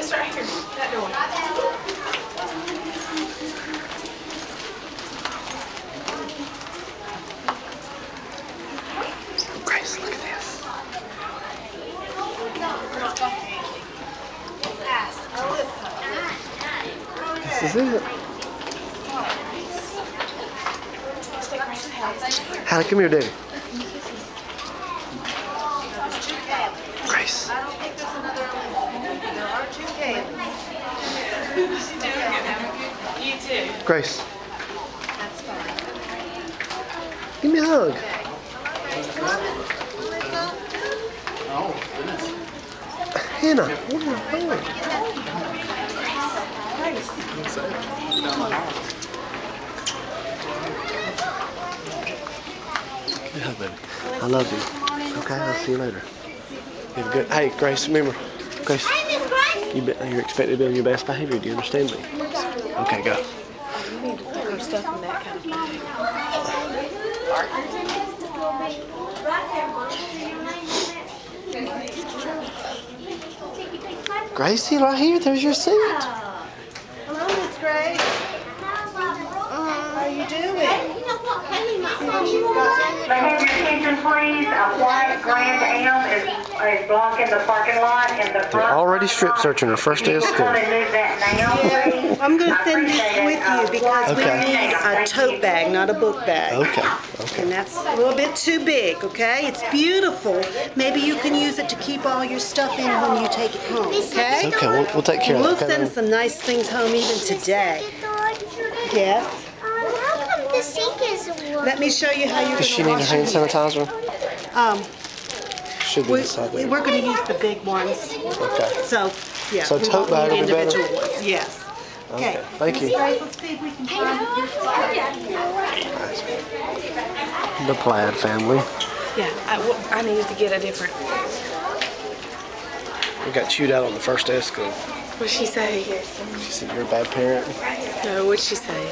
It's right here. That door. Grace, look at this. This is it. Hallie, come here, Daddy. Grace. I don't think there's another one. There are 2 Kayleys. You too. Grace. That's fine. Give me a hug. Oh, goodness. Hannah, give me a hug. Yeah, baby. I love you. Okay, I'll see you later. You have a good. Hey, Grace, remember. Grace, you're expected to be on your best behavior. Do you understand me? Okay, go. You need to put her stuff in that kind of bag. Gracie, right here. There's your seat. Hello, Miss Grace. How are you doing? May I have your attention, please? A white Grand Am is blocking the parking lot in the front. They're already strip searching her first day of school. Move that now, please. I'm going to send this with you because Okay. we need a tote bag, not a book bag. Okay. And that's a little bit too big, okay? It's beautiful. Maybe you can use it to keep all your stuff in when you take it home, okay? Okay, we'll take care of We'll that. send some nice things home even today. Yes? How come the sink is warm? Let me show you how you're Does she going need to a wash hand it. sanitizer? Should be We're beside there. going to use the big ones. Okay. So, yeah. So we tote won't bag need would be better? individual ones. Yes. Okay. Thank you. Miss Grace, let's see if we can find your spot. The Plaid family. Yeah, I needed to get a different. We got chewed out on the first day of school. What'd she say? She said you're a bad parent. No, what'd she say?